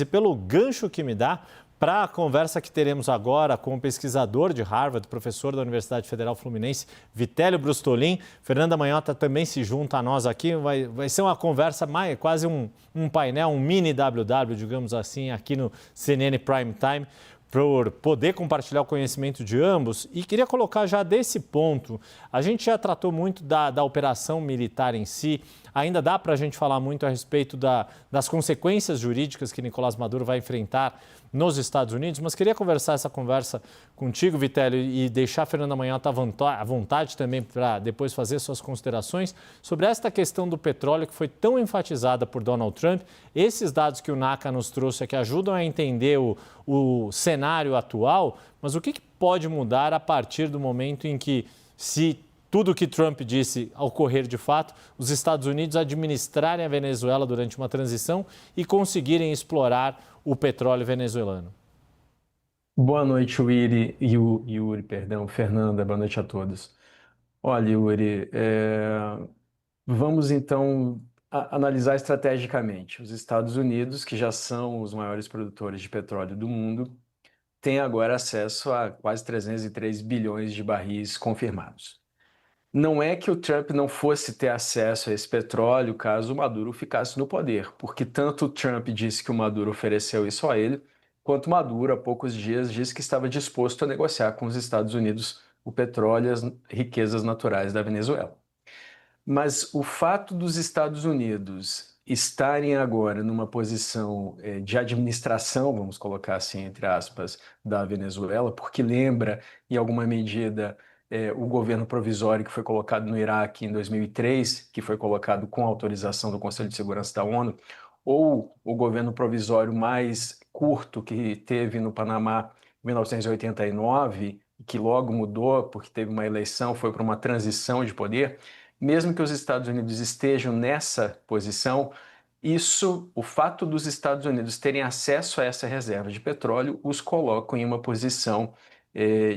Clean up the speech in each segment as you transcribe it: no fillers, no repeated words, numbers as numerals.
E pelo gancho que me dá para a conversa que teremos agora com o pesquisador de Harvard, professor da Universidade Federal Fluminense, Vitélio Brustolin. Fernanda Manhota também se junta a nós aqui. Vai ser uma conversa quase um painel, um mini WW, digamos assim, aqui no CNN Prime Time, por poder compartilhar o conhecimento de ambos. E queria colocar já desse ponto, a gente já tratou muito da operação militar em si, ainda dá para a gente falar muito a respeito das consequências jurídicas que Nicolás Maduro vai enfrentar nos Estados Unidos, mas queria conversar essa conversa contigo, Vitélio, e deixar a Fernanda Manhota à vontade também para depois fazer suas considerações sobre esta questão do petróleo que foi tão enfatizada por Donald Trump. Esses dados que o NACA nos trouxe aqui ajudam a entender o cenário atual, mas o que pode mudar a partir do momento em que, se tudo o que Trump disse ocorrer de fato, os Estados Unidos administrarem a Venezuela durante uma transição e conseguirem explorar o petróleo venezuelano? Boa noite, Yuri, Fernanda, boa noite a todos. Olha, Yuri, vamos então analisar estrategicamente. Os Estados Unidos, que já são os maiores produtores de petróleo do mundo, têm agora acesso a quase 303 bilhões de barris confirmados. Não é que o Trump não fosse ter acesso a esse petróleo caso o Maduro ficasse no poder, porque tanto o Trump disse que o Maduro ofereceu isso a ele, quanto o Maduro, há poucos dias, disse que estava disposto a negociar com os Estados Unidos o petróleo e as riquezas naturais da Venezuela. Mas o fato dos Estados Unidos estarem agora numa posição de administração, vamos colocar assim, entre aspas, da Venezuela, porque lembra, em alguma medida, o governo provisório que foi colocado no Iraque em 2003, que foi colocado com autorização do Conselho de Segurança da ONU, ou o governo provisório mais curto que teve no Panamá em 1989, que logo mudou porque teve uma eleição, foi para uma transição de poder. Mesmo que os Estados Unidos estejam nessa posição, o fato dos Estados Unidos terem acesso a essa reserva de petróleo os coloca em uma posição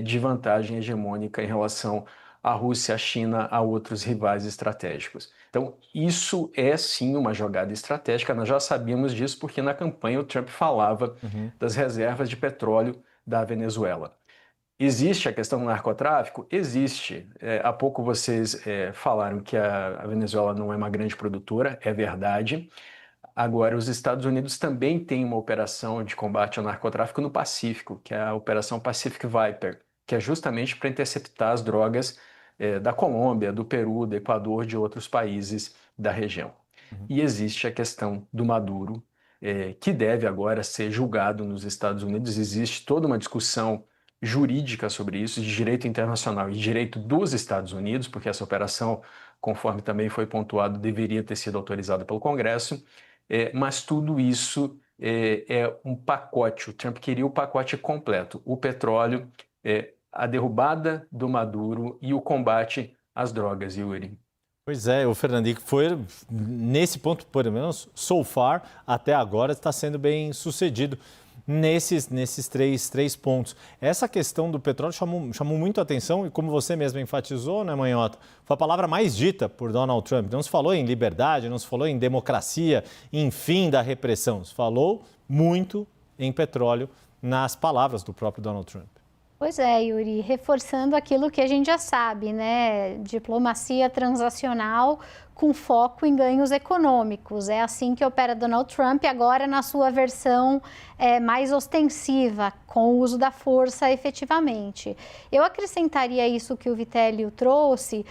de vantagem hegemônica em relação à Rússia, à China, a outros rivais estratégicos. Então, isso é sim uma jogada estratégica, nós já sabíamos disso porque na campanha o Trump falava das reservas de petróleo da Venezuela. Existe a questão do narcotráfico? Existe. Há pouco vocês falaram que a Venezuela não é uma grande produtora, é verdade. Agora, os Estados Unidos também têm uma operação de combate ao narcotráfico no Pacífico, que é a Operação Pacific Viper, que é justamente para interceptar as drogas da Colômbia, do Peru, do Equador, de outros países da região. E existe a questão do Maduro, que deve agora ser julgado nos Estados Unidos. Existe toda uma discussão jurídica sobre isso, de direito internacional e direito dos Estados Unidos, porque essa operação, conforme também foi pontuado, deveria ter sido autorizada pelo Congresso, mas tudo isso é um pacote. O Trump queria o pacote completo: o petróleo, a derrubada do Maduro e o combate às drogas, Yuri. Pois é, o Fernandinho foi, nesse ponto, pelo menos, so far, até agora, está sendo bem sucedido nesses três pontos. Essa questão do petróleo chamou muito a atenção e, como você mesmo enfatizou, né, Manhota, foi a palavra mais dita por Donald Trump. Não se falou em liberdade, não se falou em democracia, em fim da repressão. Se falou muito em petróleo nas palavras do próprio Donald Trump. Pois é, Yuri, reforçando aquilo que a gente já sabe, né? Diplomacia transacional com foco em ganhos econômicos. É assim que opera Donald Trump, agora na sua versão mais ostensiva, com o uso da força efetivamente. Eu acrescentaria isso que o Vitélio trouxe,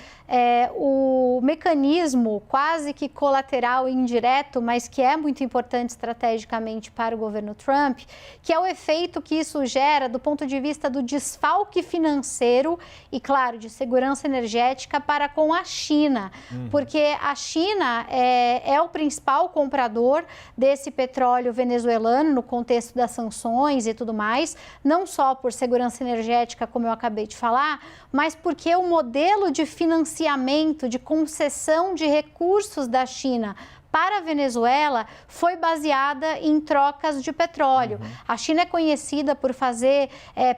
o mecanismo quase que colateral e indireto, mas que é muito importante estrategicamente para o governo Trump, que é o efeito que isso gera do ponto de vista do desfalque financeiro e, claro, de segurança energética para com a China, porque a China é o principal comprador desse petróleo venezuelano no contexto das sanções e tudo mais, não só por segurança energética, como eu acabei de falar, mas porque o modelo de financiamento, de concessão de recursos da China para a Venezuela foi baseada em trocas de petróleo. A China é conhecida por fazer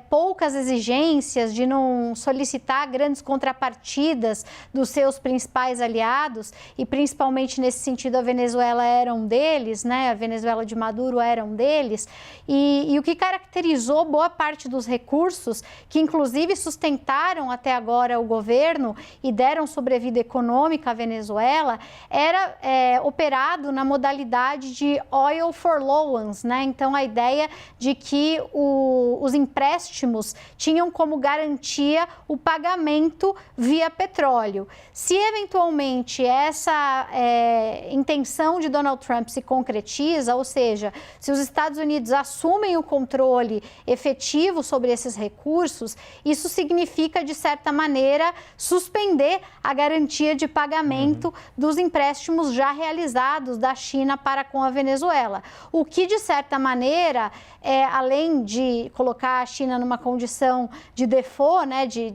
poucas exigências, de não solicitar grandes contrapartidas dos seus principais aliados, e principalmente nesse sentido a Venezuela era um deles, né? A Venezuela de Maduro era um deles, e o que caracterizou boa parte dos recursos, que inclusive sustentaram até agora o governo e deram sobrevida econômica à Venezuela, era operado na modalidade de oil for loans, né? Então a ideia de que os empréstimos tinham como garantia o pagamento via petróleo. Se eventualmente essa intenção de Donald Trump se concretiza, ou seja, se os Estados Unidos assumem o controle efetivo sobre esses recursos, isso significa, de certa maneira, suspender a garantia de pagamento dos empréstimos já realizados da China para com a Venezuela. O que, de certa maneira, além de colocar a China numa condição de default, né, de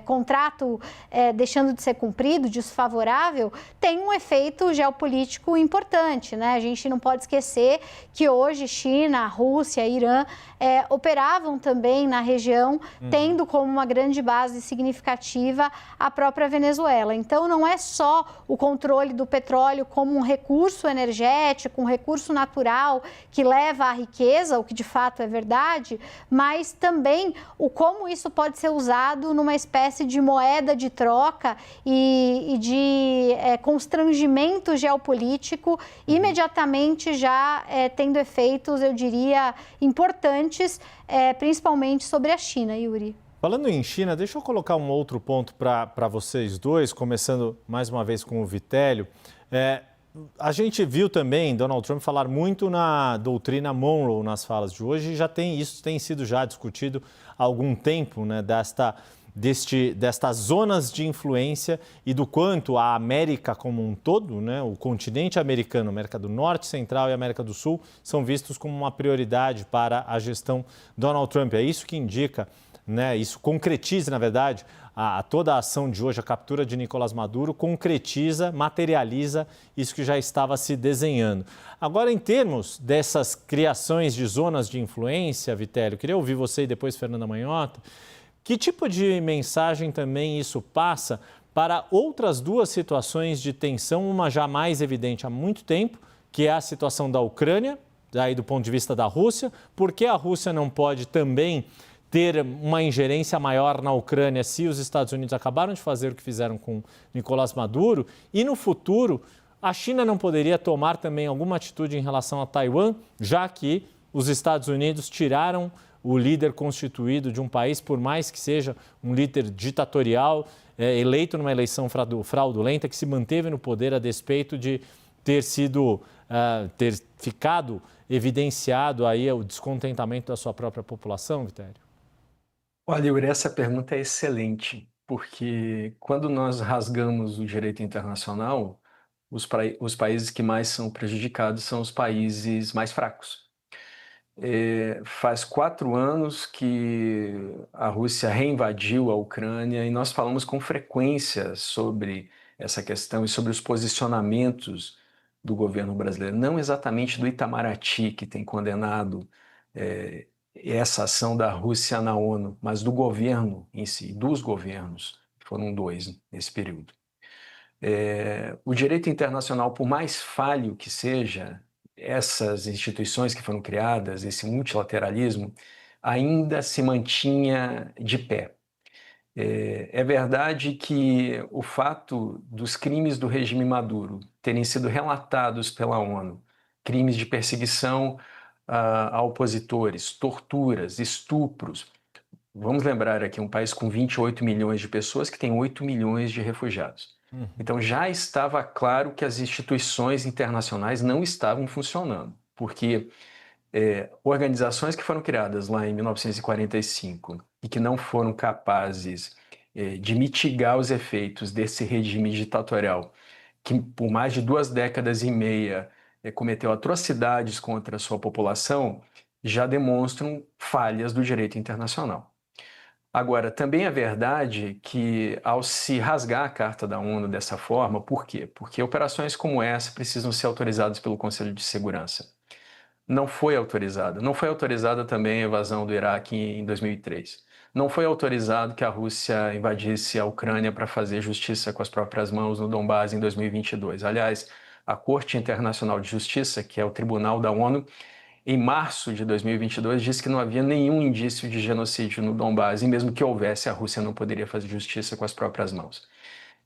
contrato deixando de ser cumprido, desfavorável, tem um efeito geopolítico importante, né? A gente não pode esquecer que hoje China, Rússia, Irã operavam também na região, tendo como uma grande base significativa a própria Venezuela. Então, não é só o controle do petróleo como um recurso energético, um recurso natural que leva à riqueza, o que de fato é verdade, mas também o como isso pode ser usado numa espécie de moeda de troca e de constrangimento geopolítico, imediatamente já tendo efeitos, eu diria, importantes, principalmente sobre a China, Yuri. Falando em China, deixa eu colocar um outro ponto para vocês dois, começando mais uma vez com o Vitélio. A gente viu também Donald Trump falar muito na doutrina Monroe nas falas de hoje, e isso tem sido já discutido há algum tempo, né, destas zonas de influência e do quanto a América como um todo, né, o continente americano, América do Norte, Central e América do Sul, são vistos como uma prioridade para a gestão Donald Trump. É isso que indica, né, isso concretiza, na verdade, toda a ação de hoje, a captura de Nicolás Maduro, concretiza, materializa isso que já estava se desenhando. Agora, em termos dessas criações de zonas de influência, Vitélio, queria ouvir você e depois Fernanda Manhota, que tipo de mensagem também isso passa para outras duas situações de tensão, uma já mais evidente há muito tempo, que é a situação da Ucrânia, daí do ponto de vista da Rússia, porque a Rússia não pode também ter uma ingerência maior na Ucrânia se os Estados Unidos acabaram de fazer o que fizeram com Nicolás Maduro, e no futuro a China não poderia tomar também alguma atitude em relação a Taiwan, já que os Estados Unidos tiraram o líder constituído de um país, por mais que seja um líder ditatorial, eleito numa eleição fraudulenta, que se manteve no poder a despeito de ter ficado evidenciado aí o descontentamento da sua própria população, Vitélio? Olha, Yuri, essa pergunta é excelente, porque quando nós rasgamos o direito internacional, os países que mais são prejudicados são os países mais fracos. Faz 4 anos que a Rússia reinvadiu a Ucrânia e nós falamos com frequência sobre essa questão e sobre os posicionamentos do governo brasileiro, não exatamente do Itamaraty, que tem condenado essa ação da Rússia na ONU, mas do governo em si, dos governos, foram 2 nesse período. O direito internacional, por mais falho que seja, essas instituições que foram criadas, esse multilateralismo, ainda se mantinha de pé. É verdade que o fato dos crimes do regime Maduro terem sido relatados pela ONU, crimes de perseguição a opositores, torturas, estupros. Vamos lembrar aqui um país com 28 milhões de pessoas que tem 8 milhões de refugiados. Então já estava claro que as instituições internacionais não estavam funcionando, porque organizações que foram criadas lá em 1945 e que não foram capazes de mitigar os efeitos desse regime ditatorial, que por mais de 2 décadas e meia cometeu atrocidades contra a sua população, já demonstram falhas do direito internacional. Agora, também é verdade que ao se rasgar a Carta da ONU dessa forma, por quê? Porque operações como essa precisam ser autorizadas pelo Conselho de Segurança. Não foi autorizada. Não foi autorizada também a invasão do Iraque em 2003. Não foi autorizado que a Rússia invadisse a Ucrânia para fazer justiça com as próprias mãos no Donbás em 2022. Aliás, a Corte Internacional de Justiça, que é o Tribunal da ONU, em março de 2022, disse que não havia nenhum indício de genocídio no Donbás, e mesmo que houvesse, a Rússia não poderia fazer justiça com as próprias mãos.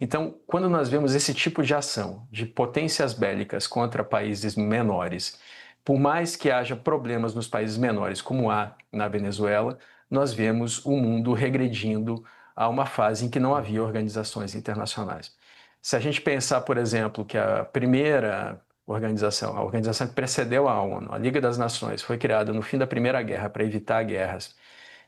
Então, quando nós vemos esse tipo de ação de potências bélicas contra países menores, por mais que haja problemas nos países menores, como há na Venezuela, nós vemos o mundo regredindo a uma fase em que não havia organizações internacionais. Se a gente pensar, por exemplo, que a primeira organização, a organização que precedeu a ONU, a Liga das Nações, foi criada no fim da Primeira Guerra para evitar guerras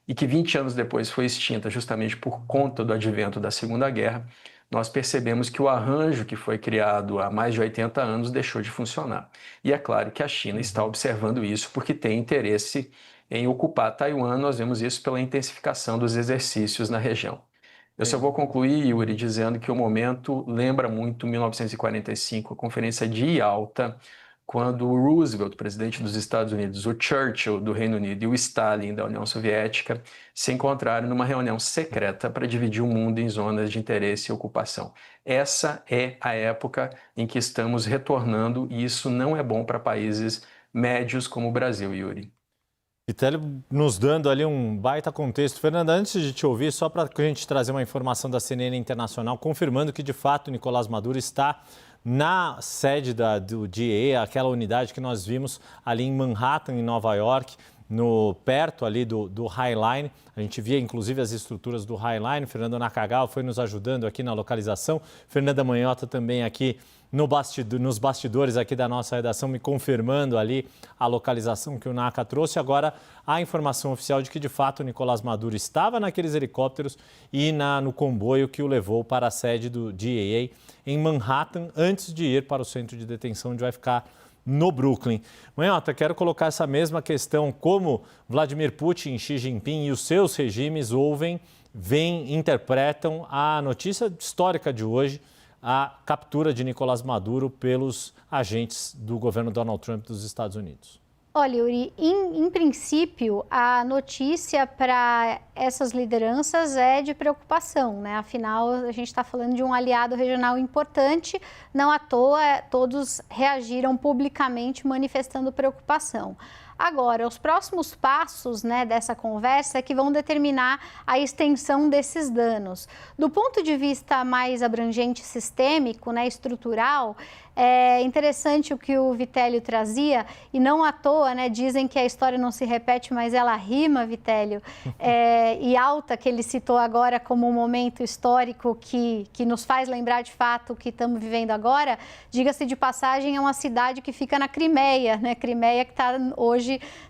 e que 20 anos depois foi extinta justamente por conta do advento da Segunda Guerra, nós percebemos que o arranjo que foi criado há mais de 80 anos deixou de funcionar. E é claro que a China está observando isso porque tem interesse em ocupar Taiwan. Nós vemos isso pela intensificação dos exercícios na região. Eu só vou concluir, Yuri, dizendo que o momento lembra muito 1945, a Conferência de Yalta, quando o Roosevelt, presidente dos Estados Unidos, o Churchill do Reino Unido e o Stalin da União Soviética se encontraram numa reunião secreta para dividir o mundo em zonas de interesse e ocupação. Essa é a época em que estamos retornando e isso não é bom para países médios como o Brasil, Yuri. Vitélio nos dando ali um baita contexto. Fernanda, antes de te ouvir, só para a gente trazer uma informação da CNN Internacional, confirmando que, de fato, Nicolás Maduro está na sede do DEA, aquela unidade que nós vimos ali em Manhattan, em Nova York, perto ali do High Line. A gente via, inclusive, as estruturas do High Line. Fernando Nakagawa foi nos ajudando aqui na localização. Fernanda Manhota também aqui nos bastidores aqui da nossa redação, me confirmando ali a localização que o Naka trouxe. Agora, a informação oficial de que, de fato, o Nicolás Maduro estava naqueles helicópteros e no comboio que o levou para a sede do DEA em Manhattan, antes de ir para o centro de detenção, onde vai ficar no Brooklyn. Manhota, quero colocar essa mesma questão, como Vladimir Putin, Xi Jinping e os seus regimes interpretam a notícia histórica de hoje, a captura de Nicolás Maduro pelos agentes do governo Donald Trump dos Estados Unidos. Olha, Yuri, em princípio, a notícia para essas lideranças é de preocupação, né? Afinal, a gente está falando de um aliado regional importante, não à toa todos reagiram publicamente manifestando preocupação. Agora, os próximos passos, né, dessa conversa é que vão determinar a extensão desses danos. Do ponto de vista mais abrangente, sistêmico, né, estrutural, é interessante o que o Vitélio trazia, e não à toa, né, dizem que a história não se repete, mas ela rima, Vitélio. E Yalta, que ele citou agora como um momento histórico que nos faz lembrar de fato o que estamos vivendo agora, diga-se de passagem, é uma cidade que fica na Crimeia, né? Crimeia que está hoje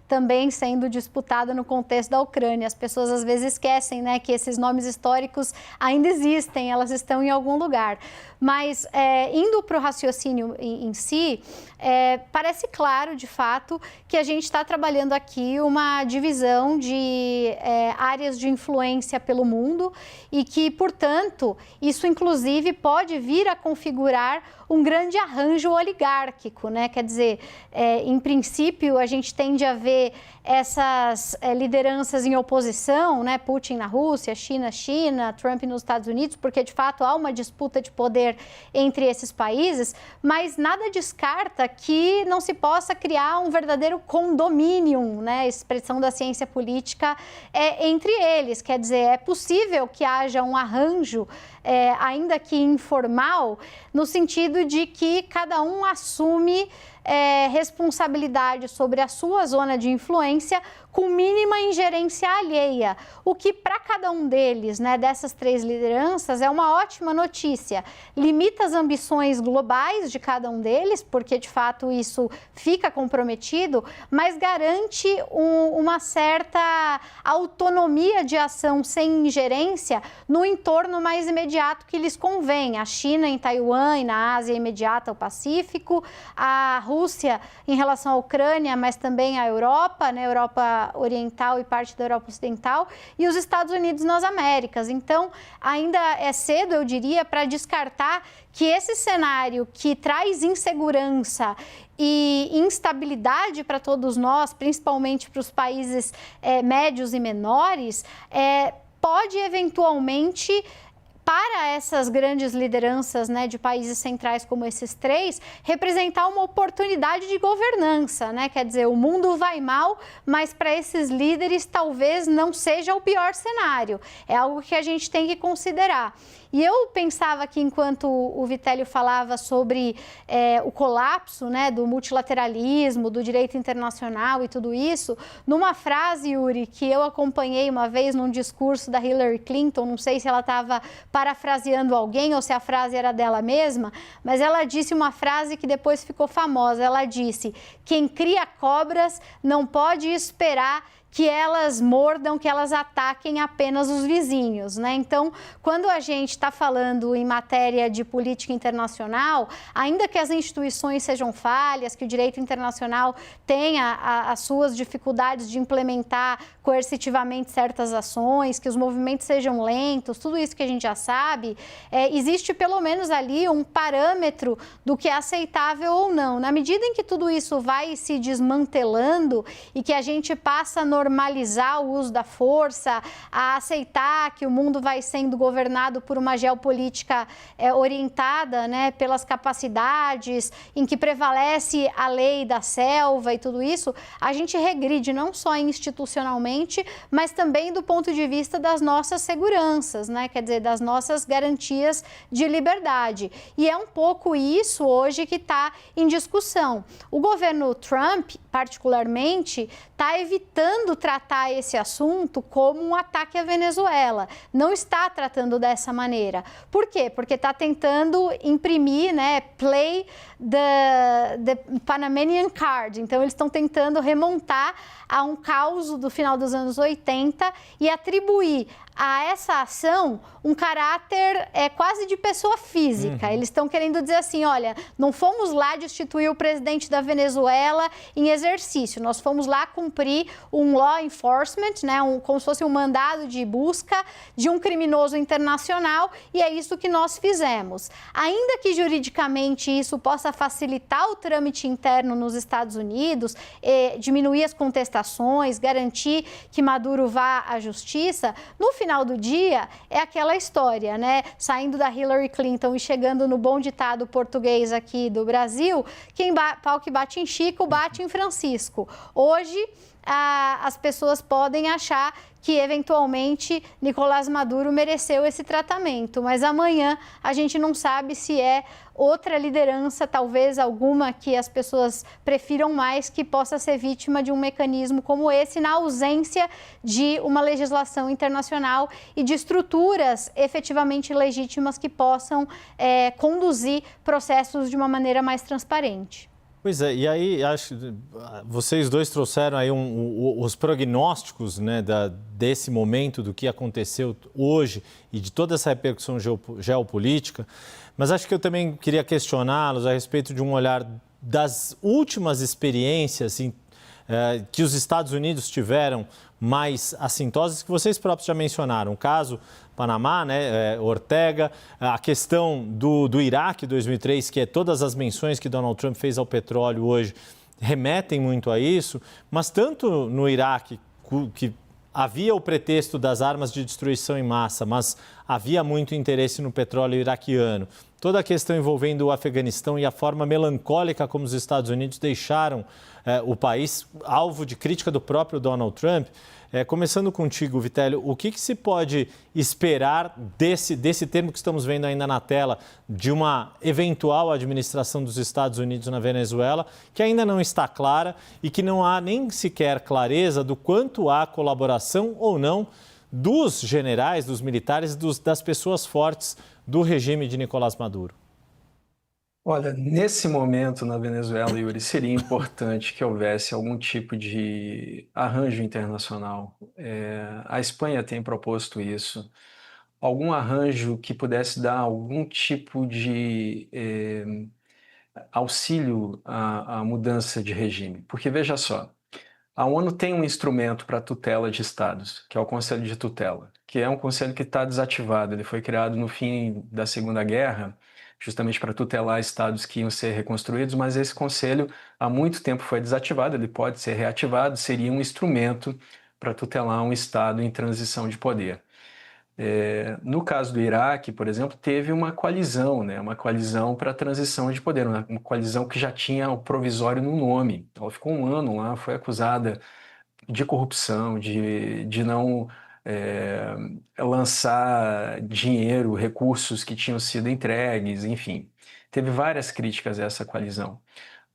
também sendo disputada no contexto da Ucrânia. As pessoas às vezes esquecem, né, que esses nomes históricos ainda existem, elas estão em algum lugar. Mas indo para o raciocínio em si, parece claro, de fato, que a gente está trabalhando aqui uma divisão de áreas de influência pelo mundo e que, portanto, isso inclusive pode vir a configurar um grande arranjo oligárquico, né? Quer dizer, em princípio, a gente tende a ver essas lideranças em oposição, né? Putin na Rússia, China, Trump nos Estados Unidos, porque de fato há uma disputa de poder entre esses países, mas nada descarta que não se possa criar um verdadeiro condominium, né? A expressão da ciência política entre eles. Quer dizer, é possível que haja um arranjo, ainda que informal, no sentido de que cada um assume responsabilidade sobre a sua zona de influência com mínima ingerência alheia, o que para cada um deles, né, dessas três lideranças, é uma ótima notícia. Limita as ambições globais de cada um deles, porque de fato isso fica comprometido, mas garante uma certa autonomia de ação sem ingerência no entorno mais imediato que lhes convém. A China em Taiwan e na Ásia imediata ao Pacífico, a Rússia em relação à Ucrânia, mas também à Europa, né, Europa Oriental e parte da Europa Ocidental, e os Estados Unidos nas Américas. Então, ainda é cedo, eu diria, para descartar que esse cenário que traz insegurança e instabilidade para todos nós, principalmente para os países médios e menores, pode eventualmente, para essas grandes lideranças, né, de países centrais como esses três, representar uma oportunidade de governança, né? Quer dizer, o mundo vai mal, mas para esses líderes talvez não seja o pior cenário. É algo que a gente tem que considerar. E eu pensava que enquanto o Vitélio falava sobre o colapso, né, do multilateralismo, do direito internacional e tudo isso, numa frase, Yuri, que eu acompanhei uma vez num discurso da Hillary Clinton, não sei se ela estava parafraseando alguém ou se a frase era dela mesma, mas ela disse uma frase que depois ficou famosa. Ela disse: quem cria cobras não pode esperar que elas mordam, que elas ataquem apenas os vizinhos, né? Então, quando a gente está falando em matéria de política internacional, ainda que as instituições sejam falhas, que o direito internacional tenha as suas dificuldades de implementar coercitivamente certas ações, que os movimentos sejam lentos, tudo isso que a gente já sabe, existe pelo menos ali um parâmetro do que é aceitável ou não. Na medida em que tudo isso vai se desmantelando e que a gente passa a normalizar o uso da força, a aceitar que o mundo vai sendo governado por uma geopolítica orientada, né, pelas capacidades, em que prevalece a lei da selva e tudo isso, a gente regride não só institucionalmente, mas também do ponto de vista das nossas seguranças, né, quer dizer, das nossas garantias de liberdade. E é um pouco isso hoje que está em discussão. O governo Trump, particularmente, está evitando tratar esse assunto como um ataque à Venezuela. Não está tratando dessa maneira. Por quê? Porque está tentando imprimir, né, play the Panamanian Card. Então, eles estão tentando remontar a um caos do final dos anos 80 e atribuir a essa ação um caráter quase de pessoa física. Eles estão querendo dizer assim, olha, não fomos lá destituir o presidente da Venezuela em exercício, nós fomos lá cumprir um law enforcement, né, como se fosse um mandado de busca de um criminoso internacional, e é isso que nós fizemos. Ainda que juridicamente isso possa facilitar o trâmite interno nos Estados Unidos, diminuir as contestações, garantir que Maduro vá à justiça, no final do dia é aquela história, né? Saindo da Hillary Clinton e chegando no bom ditado português aqui do Brasil, pau que bate em Chico, bate em Francisco. Hoje, as pessoas podem achar que, eventualmente, Nicolás Maduro mereceu esse tratamento, mas amanhã a gente não sabe se é outra liderança, talvez alguma que as pessoas prefiram mais, que possa ser vítima de um mecanismo como esse, na ausência de uma legislação internacional e de estruturas efetivamente legítimas que possam conduzir processos de uma maneira mais transparente. Pois é, e aí acho que vocês dois trouxeram aí os prognósticos, né, desse momento, do que aconteceu hoje e de toda essa repercussão geopolítica, mas acho que eu também queria questioná-los a respeito de um olhar das últimas experiências que os Estados Unidos tiveram mais assintosas, que vocês próprios já mencionaram, o caso Panamá, né, Ortega, a questão do Iraque 2003, que é todas as menções que Donald Trump fez ao petróleo hoje remetem muito a isso, mas tanto no Iraque, que havia o pretexto das armas de destruição em massa, mas havia muito interesse no petróleo iraquiano, toda a questão envolvendo o Afeganistão e a forma melancólica como os Estados Unidos deixaram o país alvo de crítica do próprio Donald Trump. Começando contigo, Vitélio, o que se pode esperar desse termo que estamos vendo ainda na tela, de uma eventual administração dos Estados Unidos na Venezuela, que ainda não está clara e que não há nem sequer clareza do quanto há colaboração ou não dos generais, dos militares, das pessoas fortes do regime de Nicolás Maduro? Olha, nesse momento na Venezuela, Yuri, seria importante que houvesse algum tipo de arranjo internacional. A Espanha tem proposto isso. Algum arranjo que pudesse dar algum tipo de auxílio à mudança de regime. Porque, veja só, a ONU tem um instrumento para tutela de estados, que é o Conselho de Tutela, que é um conselho que está desativado. Ele foi criado no fim da Segunda Guerra, justamente para tutelar estados que iam ser reconstruídos, mas esse conselho há muito tempo foi desativado, ele pode ser reativado, seria um instrumento para tutelar um estado em transição de poder. No caso do Iraque, por exemplo, teve uma coalizão, né? Uma coalizão para a transição de poder, uma coalizão que já tinha o provisório no nome. Ela ficou um ano lá, foi acusada de corrupção, de não lançar dinheiro, recursos que tinham sido entregues, enfim. Teve várias críticas a essa coalizão.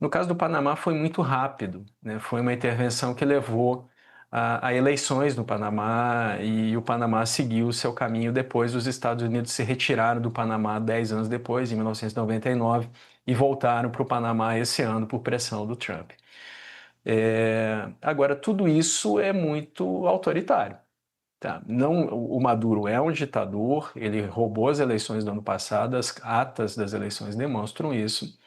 No caso do Panamá foi muito rápido, né? Foi uma intervenção que levou a eleições no Panamá e o Panamá seguiu o seu caminho depois. Os Estados Unidos se retiraram do Panamá 10 anos depois, em 1999, e voltaram para o Panamá esse ano por pressão do Trump. Agora, tudo isso é muito autoritário. Tá? Não, o Maduro é um ditador, ele roubou as eleições do ano passado, as atas das eleições demonstram isso.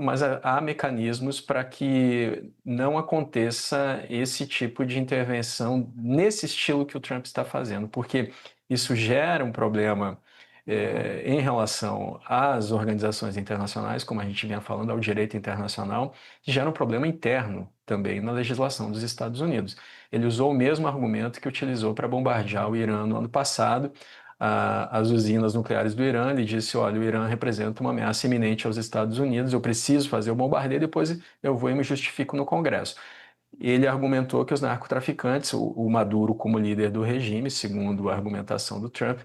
Mas há mecanismos para que não aconteça esse tipo de intervenção nesse estilo que o Trump está fazendo, porque isso gera um problema em relação às organizações internacionais, como a gente vinha falando, ao direito internacional, e gera um problema interno também na legislação dos Estados Unidos. Ele usou o mesmo argumento que utilizou para bombardear o Irã no ano passado, as usinas nucleares do Irã. Ele disse, olha, o Irã representa uma ameaça iminente aos Estados Unidos, eu preciso fazer o bombardeio, depois eu vou e me justifico no Congresso. Ele argumentou que os narcotraficantes, o Maduro como líder do regime, segundo a argumentação do Trump,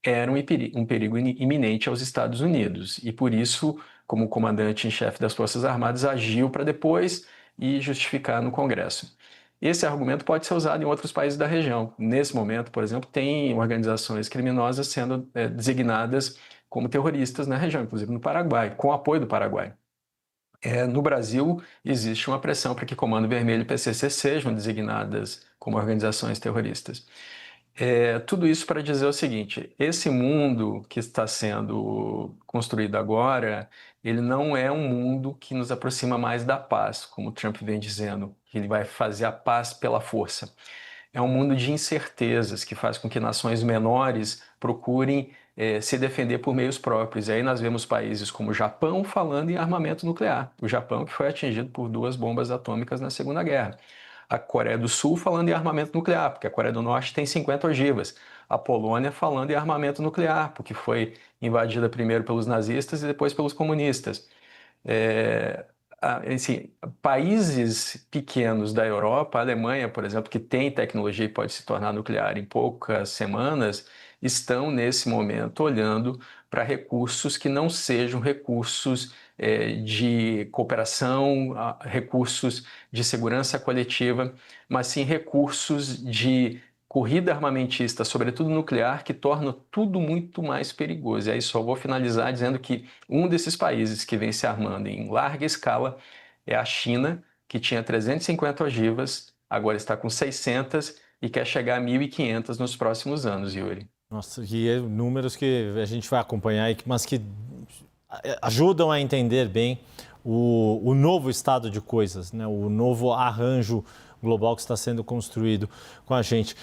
era um perigo iminente aos Estados Unidos e por isso, como comandante em chefe das Forças Armadas, agiu para depois e justificar no Congresso. Esse argumento pode ser usado em outros países da região. Nesse momento, por exemplo, tem organizações criminosas sendo designadas como terroristas na região, inclusive no Paraguai, com apoio do Paraguai. No Brasil, existe uma pressão para que Comando Vermelho e PCC sejam designadas como organizações terroristas. Tudo isso para dizer o seguinte, esse mundo que está sendo construído agora, ele não é um mundo que nos aproxima mais da paz, como Trump vem dizendo, que ele vai fazer a paz pela força. É um mundo de incertezas que faz com que nações menores procurem se defender por meios próprios. E aí nós vemos países como o Japão falando em armamento nuclear. O Japão que foi atingido por 2 bombas atômicas na Segunda Guerra. A Coreia do Sul falando em armamento nuclear, porque a Coreia do Norte tem 50 ogivas. A Polônia falando em armamento nuclear, porque foi invadida primeiro pelos nazistas e depois pelos comunistas. Assim, países pequenos da Europa, a Alemanha, por exemplo, que tem tecnologia e pode se tornar nuclear em poucas semanas, estão nesse momento olhando para recursos que não sejam recursos de cooperação, recursos de segurança coletiva, mas sim recursos de corrida armamentista, sobretudo nuclear, que torna tudo muito mais perigoso. E aí só vou finalizar dizendo que um desses países que vem se armando em larga escala é a China, que tinha 350 ogivas, agora está com 600 e quer chegar a 1.500 nos próximos anos, Yuri. Nossa, e números que a gente vai acompanhar, mas que ajudam a entender bem o novo estado de coisas, né? O novo arranjo global que está sendo construído com a gente.